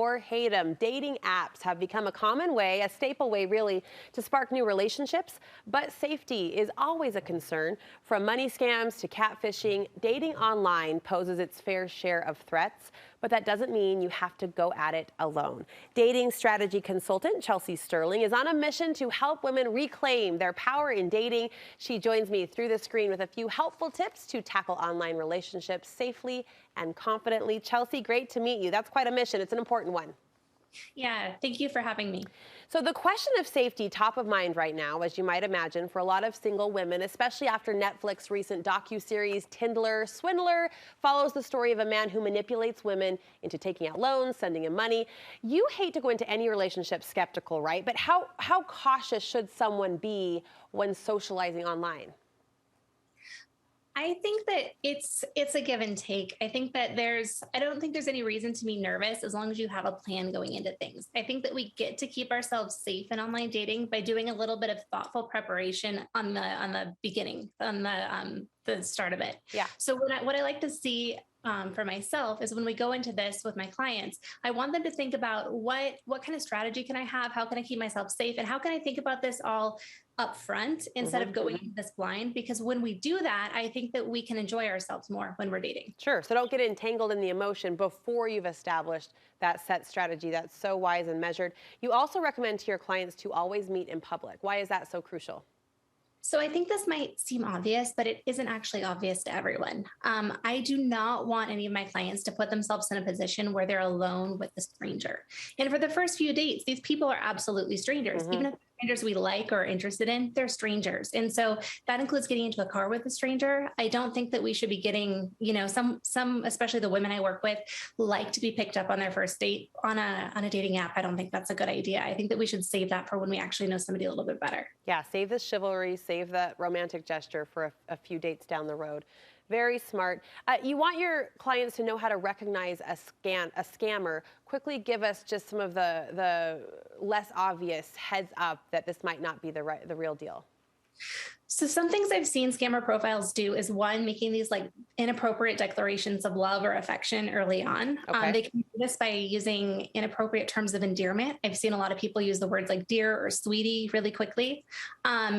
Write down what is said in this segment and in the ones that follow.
or hate them, dating apps have become a common way, a staple way really, to spark new relationships. But safety is always a concern. From money scams to catfishing, dating online poses its fair share of threats. But that doesn't mean you have to go at it alone. Dating strategy consultant Chelsey Sterling is on a mission to help women reclaim their power in dating. She joins me through the screen with a few helpful tips to tackle online relationships safely and confidently. Chelsey, great to meet you. That's quite a mission. It's an important one. Yeah, thank you for having me. So the question of safety top of mind right now, as you might imagine, for a lot of single women, especially after Netflix's recent docuseries Tinder Swindler follows the story of a man who manipulates women into taking out loans, sending them money. You hate to go into any relationship skeptical, right? But how cautious should someone be when socializing online? I think that it's a give and take. I think that I don't think there's any reason to be nervous as long as you have a plan going into things. I think that we get to keep ourselves safe in online dating by doing a little bit of thoughtful preparation on the beginning, on the start of it. Yeah. So what I like to see for myself is when we go into this with my clients, I want them to think about what kind of strategy can I have? How can I keep myself safe? And how can I think about this all up front instead of going into this blind? Because when we do that, I think that we can enjoy ourselves more when we're dating. Sure. So don't get entangled in the emotion before you've established that set strategy. That's so wise and measured. You also recommend to your clients to always meet in public. Why is that so crucial? So I think this might seem obvious, but it isn't actually obvious to everyone. I do not want any of my clients to put themselves in a position where they're alone with a stranger. And for the first few dates, these people are absolutely strangers. Even if they're strangers we like or are interested in, they're strangers. And so that includes getting into a car with a stranger. I don't think that we should be getting, some, especially the women I work with, like to be picked up on their first date on a dating app. I don't think that's a good idea. I think that we should save that for when we actually know somebody a little bit better. Yeah, save the chivalry, save that romantic gesture for a few dates down the road. Very smart. You want your clients to know how to recognize a scammer. Quickly give us just some of the less obvious heads up that this might not be the real deal. So some things I've seen scammer profiles do is, one, making these like inappropriate declarations of love or affection early on. Okay. They can do this by using inappropriate terms of endearment. I've seen a lot of people use the words like dear or sweetie really quickly.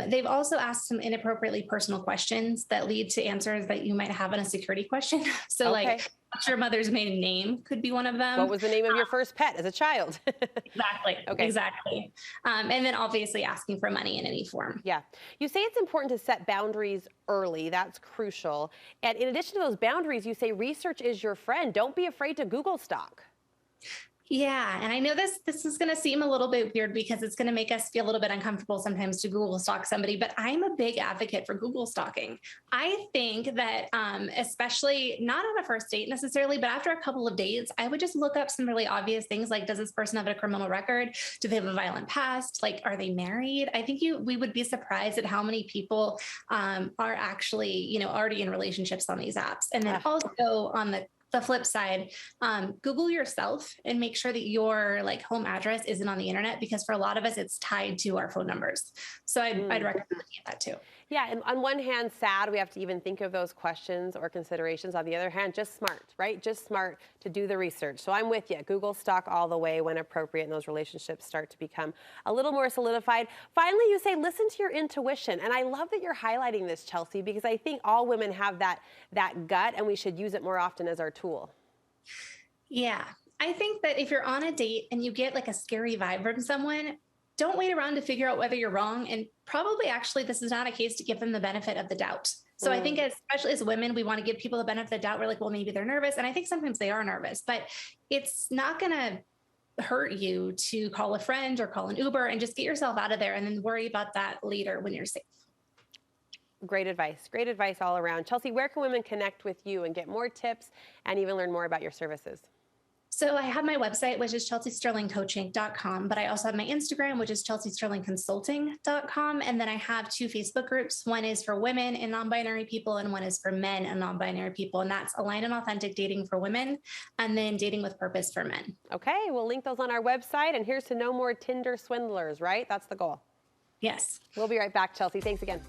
They've also asked some inappropriately personal questions that lead to answers that you might have in a security question. So like, what's your mother's maiden name could be one of them. What was the name of your first pet as a child? Exactly. Okay. Exactly. And then obviously asking for money in any form. Yeah. You say it's important to set boundaries early. That's crucial. And in addition to those boundaries, you say research is your friend. Don't be afraid to Google stalk. Yeah. And I know this is going to seem a little bit weird because it's going to make us feel a little bit uncomfortable sometimes to Google stalk somebody, but I'm a big advocate for Google stalking. I think that especially not on a first date necessarily, but after a couple of dates, I would just look up some really obvious things like, does this person have a criminal record? Do they have a violent past? Like, are they married? I think we would be surprised at how many people are actually, already in relationships on these apps. And then also on the flip side, Google yourself and make sure that your like home address isn't on the internet, because for a lot of us, it's tied to our phone numbers. So I'd recommend looking at that too. Yeah, and on one hand, sad we have to even think of those questions or considerations. On the other hand, just smart, right? Just smart to do the research. So I'm with you. Google stalk all the way when appropriate, and those relationships start to become a little more solidified. Finally, you say listen to your intuition. And I love that you're highlighting this, Chelsey, because I think all women have that gut, and we should use it more often as our tool. Yeah, I think that if you're on a date and you get like a scary vibe from someone, don't wait around to figure out whether you're wrong. And probably actually, this is not a case to give them the benefit of the doubt. So I think especially as women, we want to give people the benefit of the doubt. We're like, well, maybe they're nervous. And I think sometimes they are nervous, but it's not going to hurt you to call a friend or call an Uber and just get yourself out of there and then worry about that later when you're safe. Great advice. Great advice all around. Chelsey, where can women connect with you and get more tips and even learn more about your services? So I have my website, which is chelseasterlingcoaching.com, but I also have my Instagram, which is chelseasterlingconsulting.com. And then I have 2 Facebook groups. One is for women and non-binary people, and one is for men and non-binary people. And that's Aligned and Authentic Dating for Women, and then Dating with Purpose for Men. Okay, we'll link those on our website. And here's to no more Tinder swindlers, right? That's the goal. Yes. We'll be right back, Chelsey. Thanks again.